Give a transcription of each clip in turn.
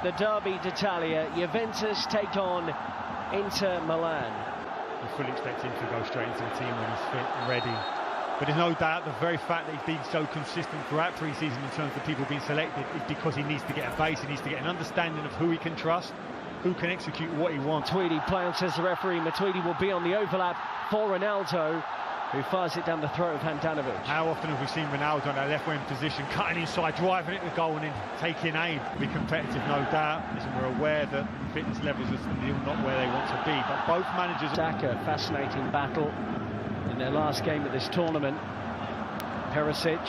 The Derby d'Italia, Juventus take on Inter Milan. You fully expect him to go straight into the team when he's fit and ready. But there's no doubt the very fact that he's been so consistent throughout pre-season in terms of people being selected is because he needs to get a base, he needs to get an understanding of who he can trust, who can execute what he wants. Matuidi says the referee. Matuidi will be on the overlap for Ronaldo, who fires it down the throat of Handanovic. How often have we seen Ronaldo in that left-wing position, cutting inside, driving it to goal and then taking aim? Be competitive, no doubt. Listen, we're aware that fitness levels are still not where they want to be, but both managers... Saka, fascinating battle in their last game of this tournament. Perisic,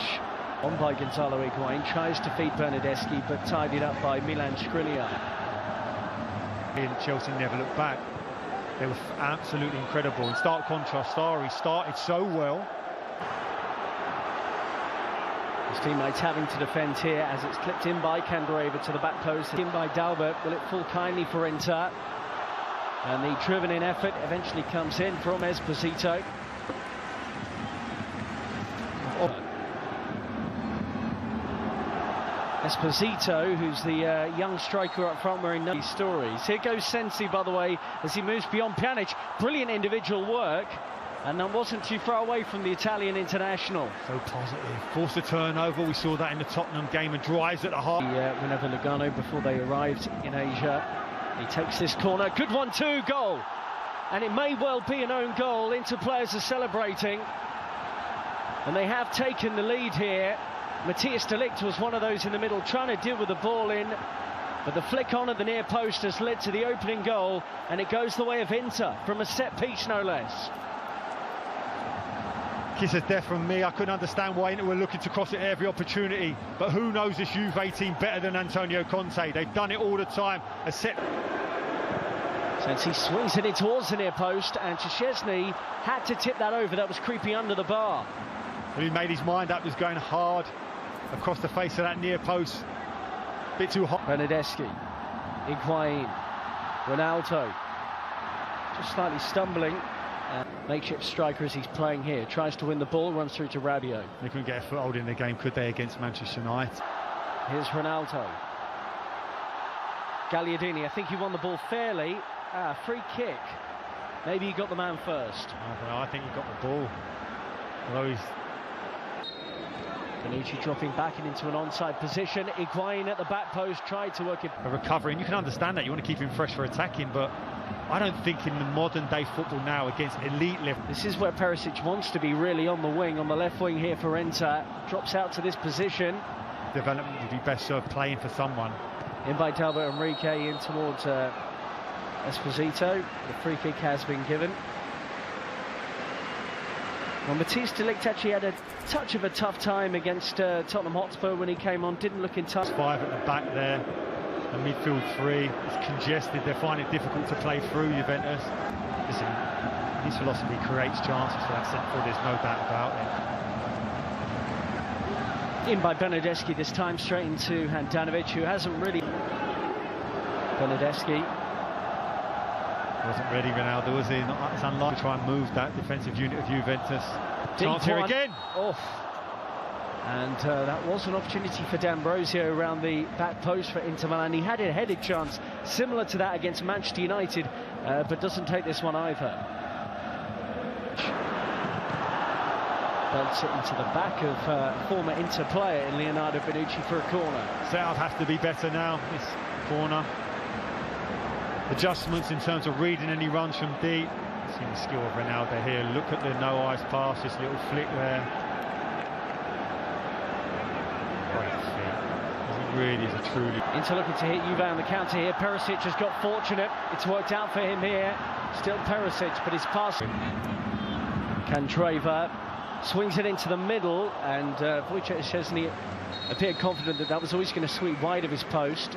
on by Gonzalo Higuain, tries to feed Bernardeschi, but tidied up by Milan Skriniar. Chelsea never looked back. They were absolutely incredible. In stark contrast, Sarri started so well. His teammates having to defend here as it's clipped in by Candreva to the back post. In by Dalbert. Will it fall kindly for Inter? And the driven-in effort eventually comes in from Esposito. Esposito, who's the young striker up front, wearing these stories. Here goes Sensi, by the way, as he moves beyond Pjanic. Brilliant individual work, and that wasn't too far away from the Italian international. So positive. Forced a turnover. We saw that in the Tottenham game, and drives at the heart. Whenever Lugano, before they arrived in Asia, he takes this corner. Good 1-2 goal, and it may well be an own goal. Inter players are celebrating, and they have taken the lead here. Matthias de Ligt was one of those in the middle trying to deal with the ball in, but the flick on at the near post has led to the opening goal, and it goes the way of Inter from a set piece, no less. Kiss of death from me. I couldn't understand why Inter were looking to cross it every opportunity, but who knows this Juve team better than Antonio Conte? They've done it all the time. A set. Since he swings it in towards the near post, and Szczesny had to tip that over. That was creeping under the bar. He made his mind up. He was going hard across the face of that near post. Bit too hot. Bernardeschi, Higuain, Ronaldo, just slightly stumbling. Makeshift striker as he's playing here, tries to win the ball, runs through to Rabiot. They couldn't get a foothold in the game, could they, against Manchester United? Here's Ronaldo. Gagliardini, I think he won the ball fairly. Free kick. Maybe he got the man first. I don't know, I think he got the ball. Although he's... Bonucci dropping back and into an onside position. Higuain at the back post, tried to work it. A recovery, and you can understand that. You want to keep him fresh for attacking, but I don't think in the modern day football now against elite level. This is where Perisic wants to be, really, on the wing, on the left wing here for Inter. Drops out to this position. Development would be best served playing for someone. In by Dalbert Enrique in towards Esposito. The free kick has been given. Well, Matthias de Ligt actually had a touch of a tough time against Tottenham Hotspur when he came on. Didn't look in touch. 5 at the back there. The midfield 3. It's congested. They find it difficult to play through Juventus. Listen, his philosophy creates chances for that centre forward. There's no doubt about it. In by Bernardeschi this time, straight into Handanovic, who hasn't really... Bernardeschi. Wasn't ready, Ronaldo, was he? It's unlikely to try and move that defensive unit of Juventus. Chance here again. Off. And that was an opportunity for D'Ambrosio around the back post for Inter Milan. He had a headed chance similar to that against Manchester United, but doesn't take this one either. Belts it into the back of former Inter player in Leonardo Bonucci for a corner. South have to be better now, this corner. Adjustments in terms of reading any runs from deep. See the skill of Ronaldo here. Look at the no eyes pass, this little flick there. Great feet. It really is a truly... Inter looking to hit Juve on the counter here. Perisic has got fortunate. It's worked out for him here. Still Perisic, but his pass... Candreva swings it into the middle, and Wojciech Szczesny appeared confident that that was always going to sweep wide of his post.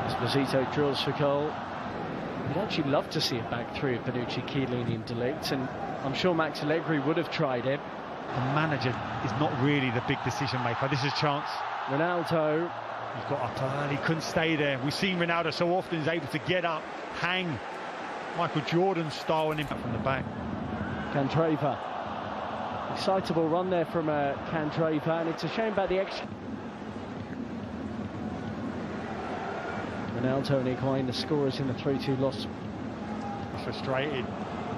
Esposito drills for goal. We'd actually love to see a back three of Bonucci, Chiellini and de Ligt, and I'm sure Max Allegri would have tried it. The manager is not really the big decision maker. This is a chance. Ronaldo. He's got up early, couldn't stay there. We've seen Ronaldo so often, he's able to get up, hang. Michael Jordan style and impact from the back. Candreva. Excitable run there from Candreva, and it's a shame about the extra. Ronaldo and Higuain, the scorers in the 3-2 loss. Frustrated.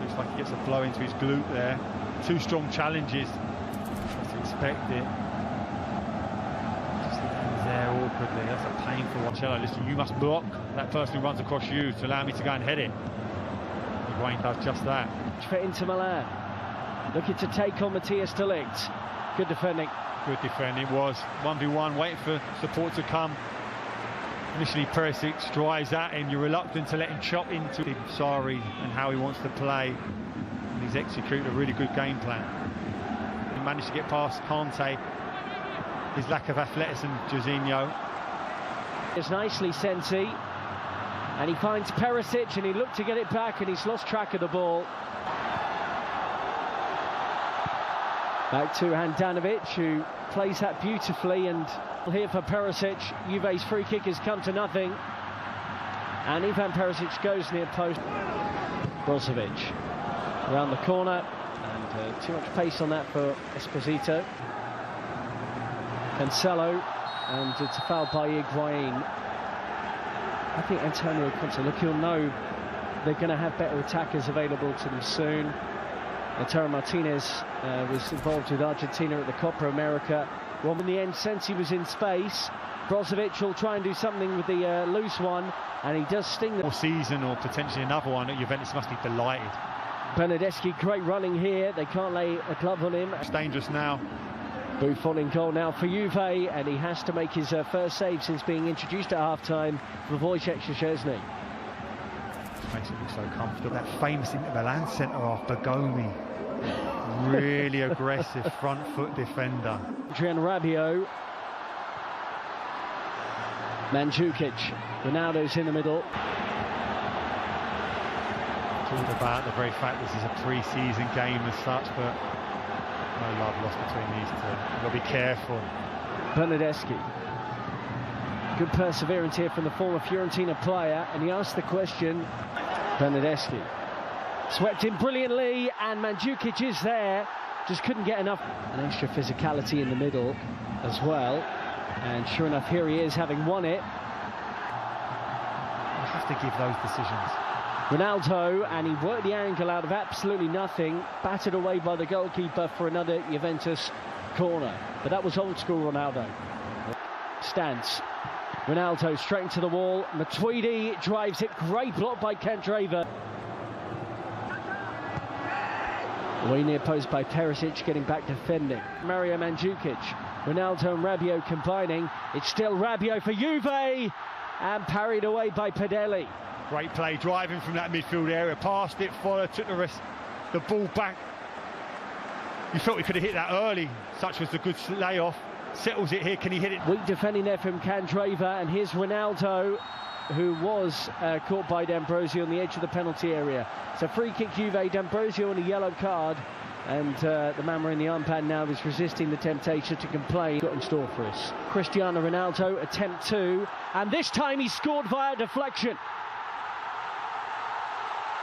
Looks like he gets a blow into his glute there. 2 strong challenges. Tries to expect it. Just lands there awkwardly. That's a painful one. Marcelo, listen, you must block that person who runs across you to allow me to go and head it. Higuain does just that. For Inter Milan, looking to take on Matthias de Ligt. Good defending. Good defending. Was 1v1, waiting for support to come. Initially Perisic drives at him, you're reluctant to let him chop into Sarri and how he wants to play. And he's executed a really good game plan. He managed to get past Kante, his lack of athleticism, Jorginho. It's nicely Sensi, and he finds Perisic and he looked to get it back and he's lost track of the ball. Back to Handanovic, who plays that beautifully, and here for Perisic. Juve's free kick has come to nothing, and Ivan Perisic goes near post. Brozovic around the corner, and too much pace on that for Esposito. Cancelo, and it's a foul by Higuain. I think Antonio Conte, look, he'll know they're going to have better attackers available to them soon. Lautaro Martinez was involved with Argentina at the Copa America. Well, in the end, Sensi was in space. Brozovic will try and do something with the loose one, and he does sting the season, or potentially another one. Juventus must be delighted. Bernardeschi, great running here. They can't lay a glove on him. It's dangerous now. Buffon in goal now for Juve, and he has to make his first save since being introduced at half-time for Wojciech Szczesny. Makes it look so comfortable. That famous Inter Milan centre-half, Bergomi. Really aggressive front foot defender. Adrian Rabiot. Mandzukic. Ronaldo's in the middle. Talked about the very fact this is a pre-season game as such, but no love lost between these two. You've got to be careful. Bernardeschi. Good perseverance here from the former Fiorentina player, and he asked the question. Bernardeschi swept in brilliantly, and Mandzukic is there, just couldn't get enough. An extra physicality in the middle as well, and sure enough, here he is, having won it. You have to give those decisions. Ronaldo, and he worked the angle out of absolutely nothing, battered away by the goalkeeper for another Juventus corner. But that was old school Ronaldo. Stance. Ronaldo straight into the wall. Matuidi drives it. Great block by Candreva. Way near post by Perisic, getting back defending. Mario Mandzukic. Ronaldo and Rabiot combining. It's still Rabiot for Juve, and parried away by Padelli. Great play, driving from that midfield area, passed it, followed, took the ball back. You felt he could have hit that early. Such was the good layoff. Settles it here. Can he hit it? Weak defending there from Candreva, and here's Ronaldo, who was caught by D'Ambrosio on the edge of the penalty area. It's a free kick Juve. D'Ambrosio on a yellow card, and the man wearing the armband now is resisting the temptation to complain. Got in store for us. Cristiano Ronaldo, attempt 2, and this time he scored via deflection.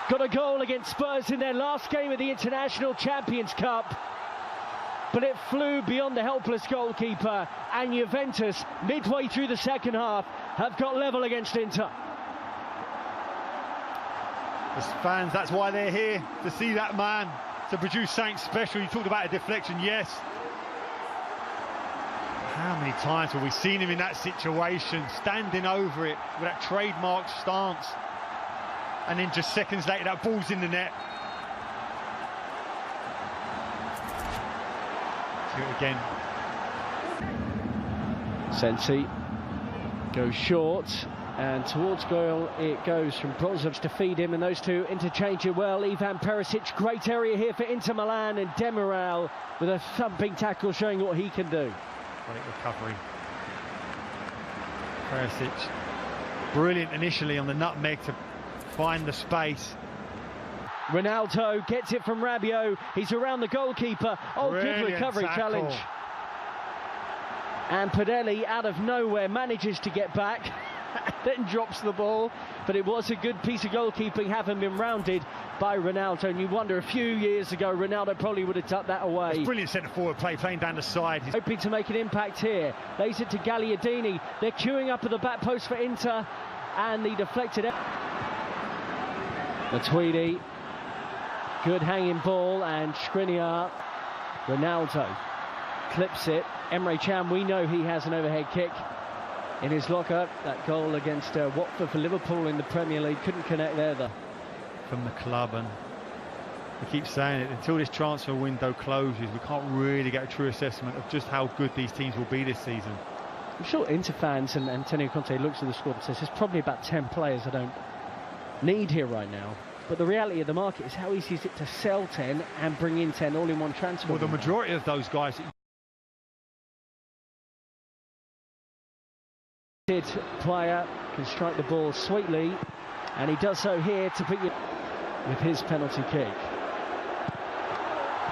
Got a goal against Spurs in their last game of the International Champions Cup, but it flew beyond the helpless goalkeeper, and Juventus, midway through the second half, have got level against Inter. As fans, that's why they're here, to see that man, to produce something special. You talked about a deflection, yes. How many times have we seen him in that situation, standing over it with that trademark stance, and then just seconds later that ball's in the net. Do it again. Sensi goes short, and towards goal it goes from Brozovic to feed him, and those two interchange it well. Ivan Perisic, great area here for Inter Milan, and Demiral with a thumping tackle showing what he can do. Great recovery. Perisic, brilliant initially on the nutmeg to find the space. Ronaldo gets it from Rabiot. He's around the goalkeeper. Oh, brilliant good recovery tackle. challenge. And Padelli, out of nowhere, manages to get back, then drops the ball. But it was a good piece of goalkeeping, having been rounded by Ronaldo, and you wonder a few years ago Ronaldo probably would have tucked that away. It's brilliant centre forward play, playing down the side. He's hoping to make an impact here. Lays it to Gagliardini. They're queuing up at the back post for Inter, and the deflected Matuidi. Good hanging ball, and Skriniar. Ronaldo clips it. Emre Can, we know he has an overhead kick in his locker. That goal against Watford for Liverpool in the Premier League couldn't connect there though. From the club, and we keep saying it, until this transfer window closes we can't really get a true assessment of just how good these teams will be this season. I'm sure Inter fans and Antonio Conte looks at the squad and says there's probably about 10 players I don't need here right now. But the reality of the market is how easy is it to sell 10 and bring in 10 all in one transfer? Well, the majority of those guys... Player can strike the ball sweetly, and he does so here to put you with his penalty kick.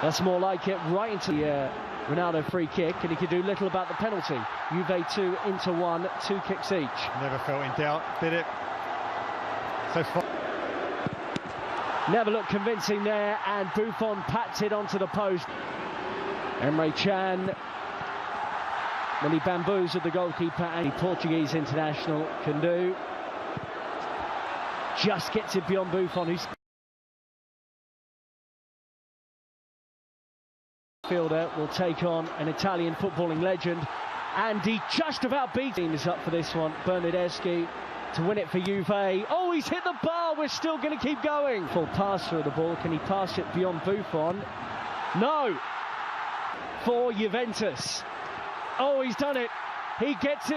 That's more like it, right into the Ronaldo free kick, and he could do little about the penalty. Juve 2, Inter 1, 2 kicks each. Never felt in doubt, did it? So far. Never looked convincing there, and Buffon pats it onto the post. Emre Can, when he bamboozled the goalkeeper, and the Portuguese international can do. Just gets it beyond Buffon, who's fielder will take on an Italian footballing legend, and he just about beat him. Is up for this one. Bernardeschi to win it for Juve. Oh, he's hit the bar. We're still going to keep going. Full pass through the ball. Can he pass it beyond Buffon? No. For Juventus. Oh, he's done it. He gets it.